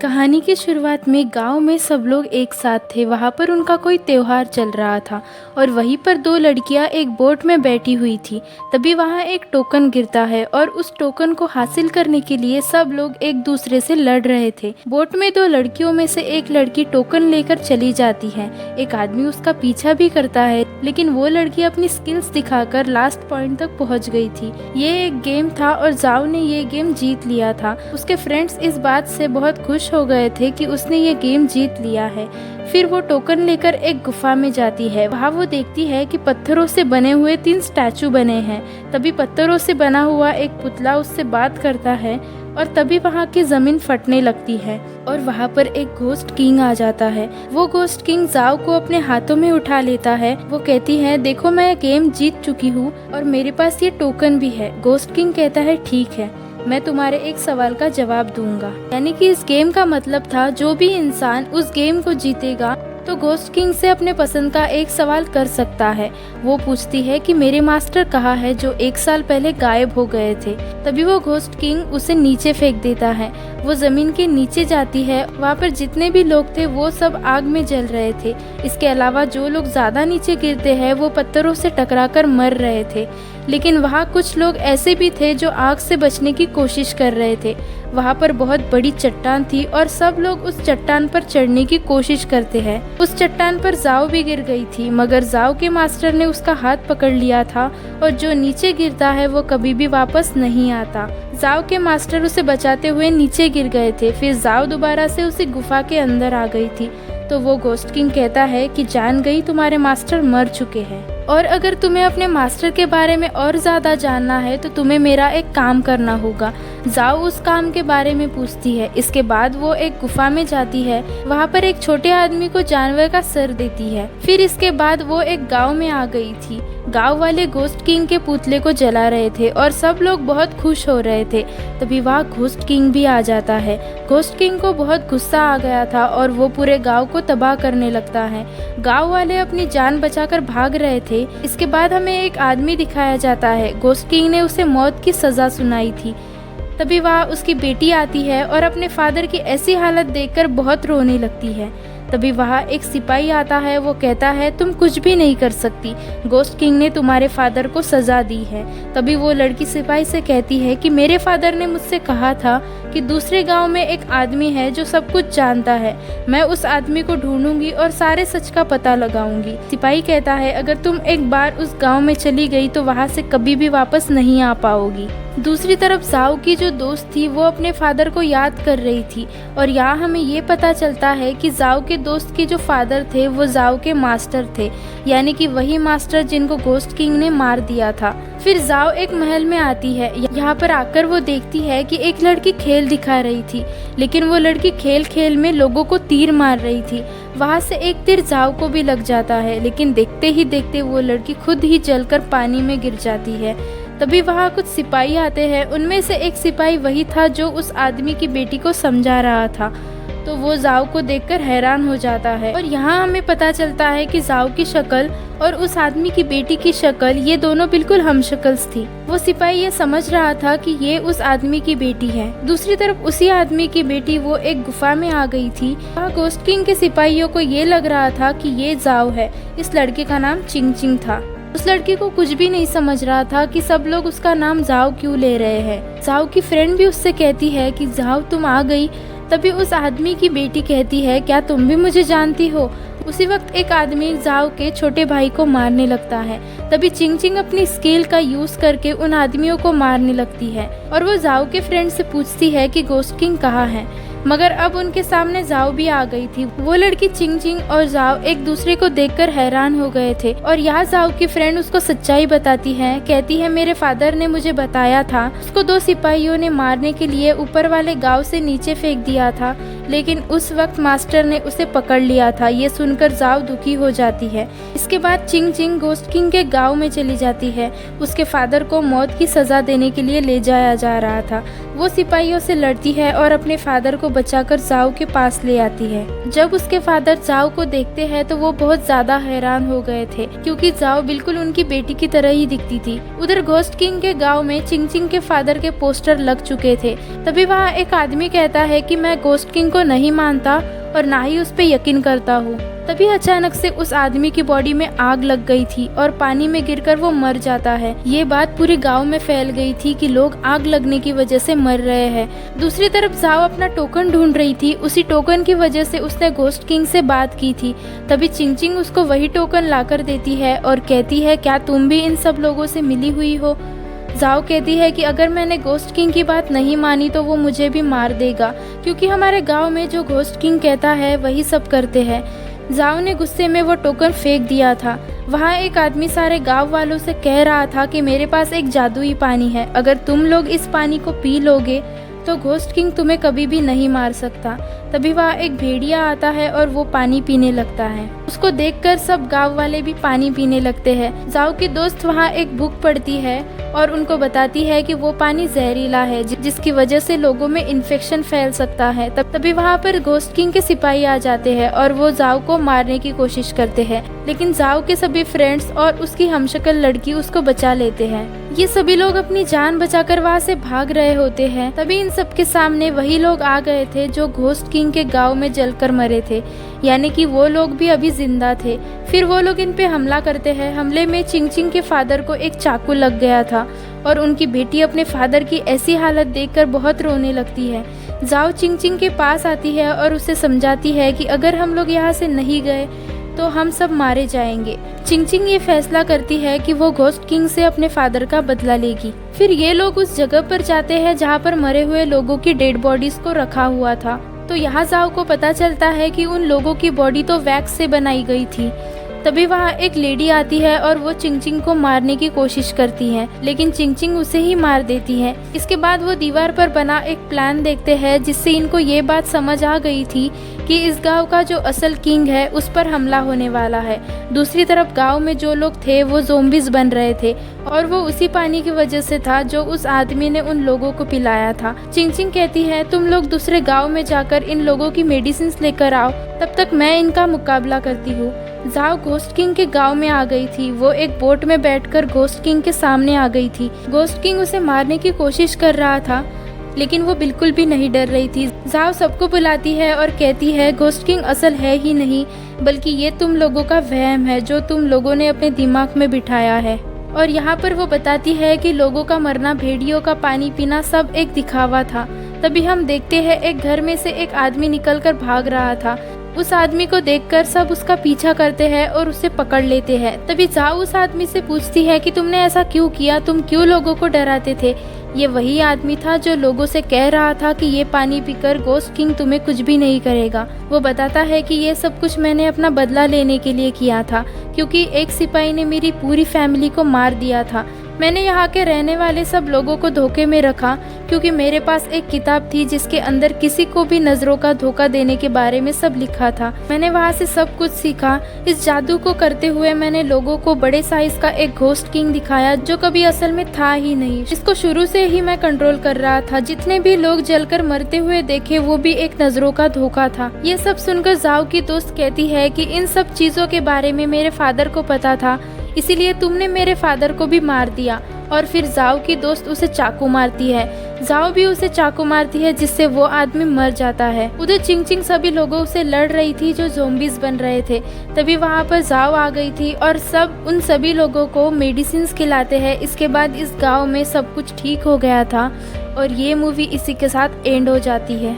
कहानी की शुरुआत में गांव में सब लोग एक साथ थे। वहां पर उनका कोई त्योहार चल रहा था और वहीं पर दो लड़कियां एक बोट में बैठी हुई थी। तभी वहां एक टोकन गिरता है और उस टोकन को हासिल करने के लिए सब लोग एक दूसरे से लड़ रहे थे। बोट में दो लड़कियों में से एक लड़की टोकन लेकर चली जाती है। एक आदमी उसका पीछा भी करता है, लेकिन वो लड़की अपनी स्किल्स दिखाकर लास्ट पॉइंट तक पहुंच गई थी। ये एक गेम था और जाओ ने ये गेम जीत लिया था। उसके फ्रेंड्स इस बात से बहुत खुश हो गए थे कि उसने ये गेम जीत लिया है। फिर वो टोकन लेकर एक गुफा में जाती है। वहाँ वो देखती है कि पत्थरों से बने हुए 3 स्टैचू बने हैं। तभी पत्थरों से बना हुआ एक पुतला उससे बात करता है और तभी वहाँ की जमीन फटने लगती है और वहाँ पर एक घोस्ट किंग आ जाता है। वो घोस्ट किंग जाओ को अपने हाथों में उठा लेता है। वो कहती है, देखो मैं गेम जीत चुकी हूँ और मेरे पास ये टोकन भी है। घोस्ट किंग कहता है, ठीक है, मैं तुम्हारे एक सवाल का जवाब दूंगा। यानी कि इस गेम का मतलब था जो भी इंसान उस गेम को जीतेगा तो घोस्ट किंग से अपने पसंद का एक सवाल कर सकता है। वो पूछती है कि मेरे मास्टर कहाँ है जो 1 साल पहले गायब हो गए थे। तभी वो घोस्ट किंग उसे नीचे फेंक देता है। वो जमीन के नीचे जाती है। वहाँ पर जितने भी लोग थे वो सब आग में जल रहे थे। इसके अलावा जो लोग ज्यादा नीचे गिरते हैं वो पत्थरों से टकराकर मर रहे थे। लेकिन वहाँ कुछ लोग ऐसे भी थे जो आग से बचने की कोशिश कर रहे थे। वहाँ पर बहुत बड़ी चट्टान थी और सब लोग उस चट्टान पर चढ़ने की कोशिश करते हैं। उस चट्टान पर जाओ भी गिर गई थी, मगर जाओ के मास्टर ने उसका हाथ पकड़ लिया था और जो नीचे गिरता है वो कभी भी वापस नहीं आता। जाओ के मास्टर उसे बचाते हुए नीचे गिर गए थे। फिर जाओ दोबारा से उसी गुफा के अंदर आ गई थी। तो वो घोस्ट किंग कहता है कि जान गई, तुम्हारे मास्टर मर चुके हैं और अगर तुम्हें अपने मास्टर के बारे में और ज्यादा जानना है तो तुम्हें मेरा एक काम करना होगा। जाओ उस काम के बारे में पूछती है। इसके बाद वो एक गुफा में जाती है। वहाँ पर एक छोटे आदमी को जानवर का सर देती है। फिर इसके बाद वो एक गांव में आ गई थी। गांव वाले घोस्ट किंग के पुतले को जला रहे थे और सब लोग बहुत खुश हो रहे थे। तभी वहाँ घोस्ट किंग भी आ जाता है। घोस्ट किंग को बहुत गुस्सा आ गया था और वो पूरे गांव को तबाह करने लगता है। गांव वाले अपनी जान बचाकर भाग रहे थे। इसके बाद हमें एक आदमी दिखाया जाता है। घोस्ट किंग ने उसे मौत की सजा सुनाई थी। तभी वहाँ उसकी बेटी आती है और अपने फादर की ऐसी हालत देखकर बहुत रोने लगती है। तभी वहाँ एक सिपाही आता है। वो कहता है, तुम कुछ भी नहीं कर सकती, घोस्ट किंग ने तुम्हारे फादर को सजा दी है। तभी वो लड़की सिपाही से कहती है कि मेरे फादर ने मुझसे कहा था कि दूसरे गांव में एक आदमी है जो सब कुछ जानता है। मैं उस आदमी को ढूंढूंगी और सारे सच का पता लगाऊंगी। सिपाही कहता है, अगर तुम एक बार उस गांव में चली गई तो वहां से कभी भी वापस नहीं आ पाओगी। दूसरी तरफ जाओ की जो दोस्त थी वो अपने फादर को याद कर रही थी और यहाँ हमें ये पता चलता है कि जाओ के दोस्त के जो फादर थे वो जाओ के मास्टर थे, यानी कि वही मास्टर जिनको घोस्ट किंग ने मार दिया था। फिर जाओ एक महल में आती है। यहाँ पर आकर वो देखती है कि एक लड़की खेल दिखा रही थी, लेकिन वो लड़की खेल खेल में लोगों को तीर मार रही थी। वहाँ से एक तीर जाओ को भी लग जाता है, लेकिन देखते ही देखते वो लड़की खुद ही जलकर पानी में गिर जाती है। तभी वहाँ कुछ सिपाही आते हैं। उनमें से एक सिपाही वही था जो उस आदमी की बेटी को समझा रहा था। तो वो जाओ को देखकर हैरान हो जाता है और यहाँ हमें पता चलता है कि जाओ की शक्ल और उस आदमी की बेटी की शक्ल ये दोनों बिल्कुल हमशक्ल्स थी। वो सिपाही ये समझ रहा था कि ये उस आदमी की बेटी है। दूसरी तरफ उसी आदमी की बेटी वो एक गुफा में आ गई थी। वहाँ घोस्ट किंग के सिपाहियों को ये लग रहा था कि ये जाओ है। इस लड़के का नाम चिंग चिंग था। उस लड़की को कुछ भी नहीं समझ रहा था कि सब लोग उसका नाम जाओ क्यों ले रहे हैं। जाओ की फ्रेंड भी उससे कहती है कि जाओ तुम आ गई। तभी उस आदमी की बेटी कहती है, क्या तुम भी मुझे जानती हो? उसी वक्त एक आदमी जाओ के छोटे भाई को मारने लगता है। तभी चिंग चिंग अपनी स्केल का यूज करके उन आदमियों को मारने लगती है और वो जाओ के फ्रेंड से पूछती है कि घोस्ट किंग कहाँ है, मगर अब उनके सामने जाओ भी आ गई थी। वो लड़की चिंग चिंग और जाओ एक दूसरे को देखकर हैरान हो गए थे और यहाँ जाओ की फ्रेंड उसको सच्चाई बताती है। कहती है, मेरे फादर ने मुझे बताया था उसको 2 सिपाहियों ने मारने के लिए ऊपर वाले गांव से नीचे फेंक दिया था, लेकिन उस वक्त मास्टर ने उसे पकड़ लिया था। ये सुनकर जाओ दुखी हो जाती है। इसके बाद चिंग चिंग घोस्ट किंग के गाँव में चली जाती है। उसके फादर को मौत की सजा देने के लिए ले जाया जा रहा था। वो सिपाहियों से लड़ती है और अपने फादर को बचाकर जाओ के पास ले आती है। जब उसके फादर जाओ को देखते हैं तो वो बहुत ज्यादा हैरान हो गए थे, क्योंकि जाओ बिल्कुल उनकी बेटी की तरह ही दिखती थी। उधर घोस्ट किंग के गांव में चिंग चिंग के फादर के पोस्टर लग चुके थे। तभी वहाँ एक आदमी कहता है कि मैं घोस्ट किंग को नहीं मानता और ना ही उस पर यकीन करता हूँ। तभी अचानक से उस आदमी की बॉडी में आग लग गई थी और पानी में गिरकर वो मर जाता है। ये बात पूरे गांव में फैल गई थी कि लोग आग लगने की वजह से मर रहे हैं। दूसरी तरफ जाओ अपना टोकन ढूंढ रही थी। उसी टोकन की वजह से उसने घोस्ट किंग से बात की थी। तभी चिंग चिंग उसको वही टोकन लाकर देती है और कहती है, क्या तुम भी इन सब लोगों से मिली हुई हो? जाओ कहती है कि अगर मैंने घोस्ट किंग की बात नहीं मानी तो वो मुझे भी मार देगा, क्योंकि हमारे गांव में जो घोस्ट किंग कहता है वही सब करते हैं। जाओ ने गुस्से में वो टोकन फेंक दिया था। वहाँ एक आदमी सारे गांव वालों से कह रहा था कि मेरे पास एक जादुई पानी है, अगर तुम लोग इस पानी को पी लोगे तो घोस्ट किंग तुम्हें कभी भी नहीं मार सकता। तभी वहाँ एक भेड़िया आता है और वो पानी पीने लगता है। उसको देखकर सब गांव वाले भी पानी पीने लगते हैं। जाओ की दोस्त वहाँ एक बुक पढ़ती है और उनको बताती है कि वो पानी जहरीला है, जिसकी वजह से लोगों में इन्फेक्शन फैल सकता है। तभी वहाँ पर घोस्ट किंग के सिपाही आ जाते हैं और वो जाओ को मारने की कोशिश करते हैं, लेकिन जाओ के सभी फ्रेंड्स और उसकी हमशक्ल लड़की उसको बचा लेते हैं। ये सभी लोग अपनी जान बचाकर वहाँ से भाग रहे होते हैं। तभी इन सबके सामने वही लोग आ गए थे जो घोस्ट किंग के गांव में जलकर मरे थे, यानी कि वो लोग भी अभी जिंदा थे। फिर वो लोग इन पे हमला करते हैं। हमले में चिंग चिंग के फादर को एक चाकू लग गया था और उनकी बेटी अपने फादर की ऐसी हालत देखकर बहुत रोने लगती है। जाओ चिंग चिंग के पास आती है और उसे समझाती है कि अगर हम लोग यहाँ से नहीं गए तो हम सब मारे जाएंगे। चिंग चिंग ये फैसला करती है कि वो घोस्ट किंग से अपने फादर का बदला लेगी। फिर ये लोग उस जगह पर जाते हैं जहाँ पर मरे हुए लोगों की डेड बॉडीज को रखा हुआ था। तो यहाँ जाओ को पता चलता है कि उन लोगों की बॉडी तो वैक्स से बनाई गई थी। तभी वहाँ एक लेडी आती है और वो चिंग चिंग को मारने की कोशिश करती है, लेकिन चिंग चिंग उसे ही मार देती है। इसके बाद वो दीवार पर बना एक प्लान देखते हैं, जिससे इनको ये बात समझ आ गई थी कि इस गांव का जो असल किंग है उस पर हमला होने वाला है। दूसरी तरफ गांव में जो लोग थे वो ज़ोंबीज बन रहे थे और वो उसी पानी की वजह से था जो उस आदमी ने उन लोगों को पिलाया था। चिंग चिंग कहती है, तुम लोग दूसरे गांव में जाकर इन लोगों की मेडिसिन लेकर आओ, तब तक मैं इनका मुकाबला करती हूँ। जाओ घोस्ट किंग के गांव में आ गई थी। वो एक बोट में बैठकर घोस्ट किंग के सामने आ गई थी। घोस्ट किंग उसे मारने की कोशिश कर रहा था, लेकिन वो बिल्कुल भी नहीं डर रही थी। जाओ सबको बुलाती है और कहती है, घोस्ट किंग असल है ही नहीं, बल्कि ये तुम लोगों का वहम है जो तुम लोगों ने अपने दिमाग में बिठाया है। और यहाँ पर वो बताती है कि लोगों का मरना, भेड़ियों का पानी पीना सब एक दिखावा था। तभी हम देखते हैं एक घर में से एक आदमी निकलकर भाग रहा था। उस आदमी को देखकर सब उसका पीछा करते हैं और उसे पकड़ लेते हैं। तभी जाओ उस आदमी से पूछती है कि तुमने ऐसा क्यों किया, तुम क्यों लोगों को डराते थे? ये वही आदमी था जो लोगों से कह रहा था कि ये पानी पीकर घोस्ट किंग तुम्हें कुछ भी नहीं करेगा। वो बताता है कि ये सब कुछ मैंने अपना बदला लेने के लिए किया था, क्योंकि एक सिपाही ने मेरी पूरी फैमिली को मार दिया था। मैंने यहाँ के रहने वाले सब लोगों को धोखे में रखा, क्योंकि मेरे पास एक किताब थी जिसके अंदर किसी को भी नजरों का धोखा देने के बारे में सब लिखा था। मैंने वहाँ से सब कुछ सीखा। इस जादू को करते हुए मैंने लोगों को बड़े साइज का एक घोस्ट किंग दिखाया जो कभी असल में था ही नहीं। इसको शुरू से ही मैं कंट्रोल कर रहा था। जितने भी लोग जलकर मरते हुए देखे वो भी एक नजरों का धोखा था। ये सब सुनकर जाओ की दोस्त कहती है कि इन सब चीजों के बारे में मेरे फादर को पता था, इसीलिए तुमने मेरे फादर को भी मार दिया। और फिर जाओ की दोस्त उसे चाकू मारती है। जाओ भी उसे चाकू मारती है, जिससे वो आदमी मर जाता है। उधर चिंग चिंग सभी लोगों से लड़ रही थी जो ज़ोंबीज बन रहे थे। तभी वहाँ पर जाओ आ गई थी और सब उन सभी लोगों को मेडिसिन खिलाते हैं। इसके बाद इस गाँव में सब कुछ ठीक हो गया था और ये मूवी इसी के साथ एंड हो जाती है।